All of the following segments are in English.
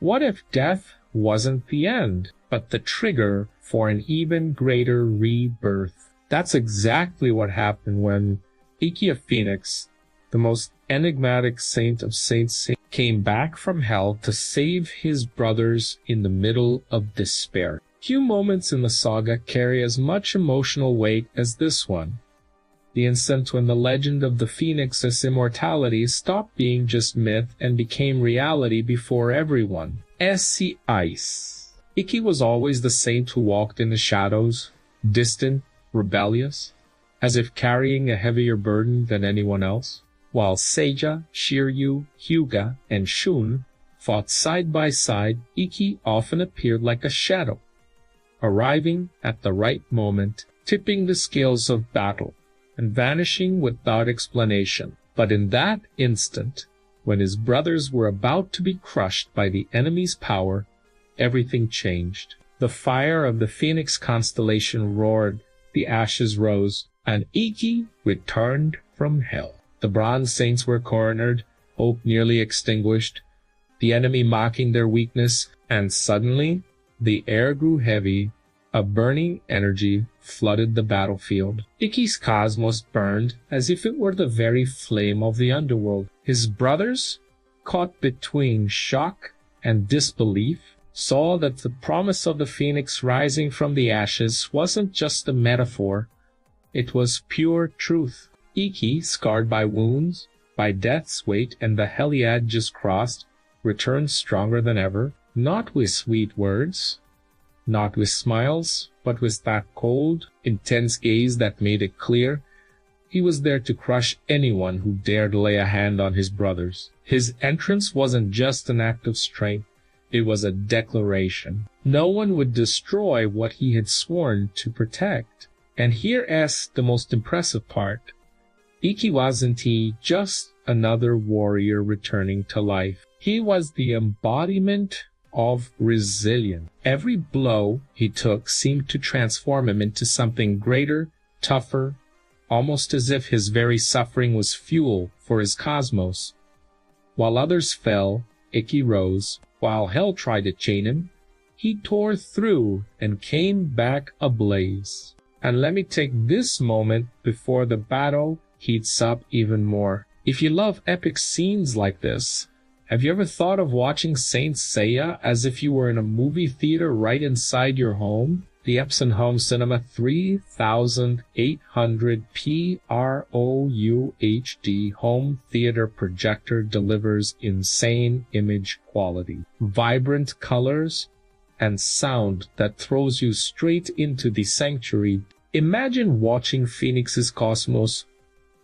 What if death wasn't the end, but the trigger for an even greater rebirth? That's exactly what happened when Ikki of Phoenix, the most enigmatic saint of Saint Seiya, came back from hell to save his brothers in the middle of despair. Few moments in the saga carry as much emotional weight as this one. The instant when the legend of the Phoenix's immortality stopped being just myth and became reality before everyone. Esse Ice. Ikki was always the saint who walked in the shadows, distant, rebellious, as if carrying a heavier burden than anyone else. While Seiya, Shiryu, Hyoga, and Shun fought side by side, Ikki often appeared like a shadow, arriving at the right moment, tipping the scales of battle, and vanishing without explanation. But in that instant, when his brothers were about to be crushed by the enemy's power, everything changed. The fire of the Phoenix constellation roared, the ashes rose, and Ikki returned from hell. The bronze saints were cornered, hope nearly extinguished, the enemy mocking their weakness, and suddenly the air grew heavy. A burning energy flooded the battlefield. Ikki's cosmos burned as if it were the very flame of the underworld. His brothers, caught between shock and disbelief, saw that the promise of the phoenix rising from the ashes wasn't just a metaphor, it was pure truth. Ikki, scarred by wounds, by death's weight and the hell he had just crossed, returned stronger than ever, not with sweet words, not with smiles, but with that cold, intense gaze that made it clear he was there to crush anyone who dared lay a hand on his brothers. His entrance wasn't just an act of strength, it was a declaration. No one would destroy what he had sworn to protect. And here's the most impressive part. Ikki wasn't just another warrior returning to life. He was the embodiment of resilience. Every blow he took seemed to transform him into something greater, tougher, almost as if his very suffering was fuel for his cosmos. While others fell, Ikki rose. While hell tried to chain him, he tore through and came back ablaze. And let me take this moment before the battle heats up even more. If you love epic scenes like this, have you ever thought of watching Saint Seiya as if you were in a movie theater right inside your home? The Epson Home Cinema 3800 PROU HD home theater projector delivers insane image quality, vibrant colors, and sound that throws you straight into the sanctuary. Imagine watching Phoenix's cosmos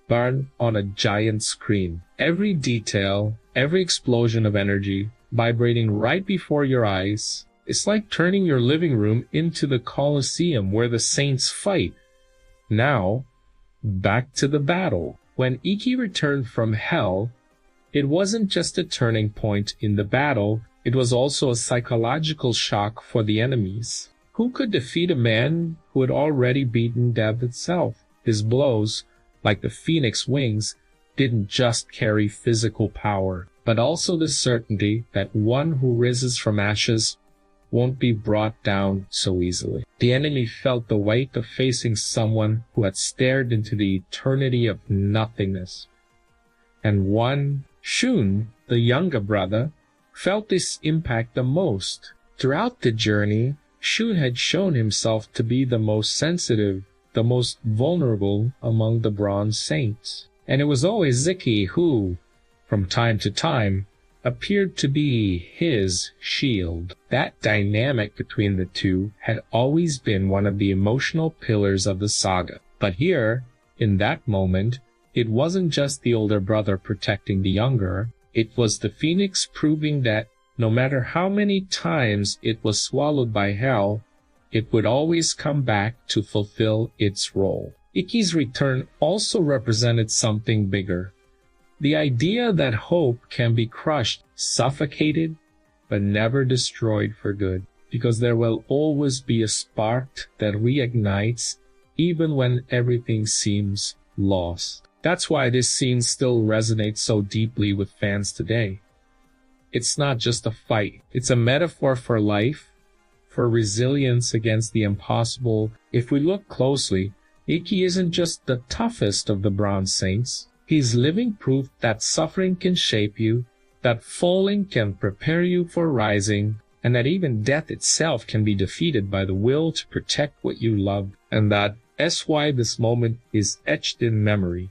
burn on a giant screen. Every detail, every explosion of energy, vibrating right before your eyes. It's like turning your living room into the Colosseum where the saints fight. Now, back to the battle. When Ikki returned from hell, it wasn't just a turning point in the battle, it was also a psychological shock for the enemies. Who could defeat a man who had already beaten death itself? His blows, like the phoenix wings, didn't just carry physical power, but also the certainty that one who rises from ashes won't be brought down so easily. The enemy felt the weight of facing someone who had stared into the eternity of nothingness. And one, Shun, the younger brother, felt this impact the most. Throughout the journey, Shun had shown himself to be the most sensitive, the most vulnerable among the bronze saints. And it was always Ikki who, from time to time, appeared to be his shield. That dynamic between the two had always been one of the emotional pillars of the saga. But here, in that moment, it wasn't just the older brother protecting the younger, it was the phoenix proving that no matter how many times it was swallowed by hell, it would always come back to fulfill its role. Ikki's return also represented something bigger. The idea that hope can be crushed, suffocated, but never destroyed for good, because there will always be a spark that reignites even when everything seems lost. That's why this scene still resonates so deeply with fans today. It's not just a fight. It's a metaphor for life, for resilience against the impossible. If we look closely, Ikki isn't just the toughest of the bronze saints. He's living proof that suffering can shape you, that falling can prepare you for rising, and that even death itself can be defeated by the will to protect what you love, and that's why this moment is etched in memory.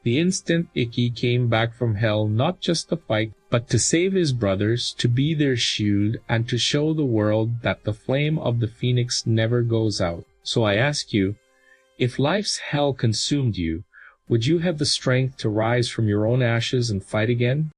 The instant Ikki came back from hell not just to fight, but to save his brothers, to be their shield, and to show the world that the flame of the phoenix never goes out. So I ask you, if life's hell consumed you, would you have the strength to rise from your own ashes and fight again?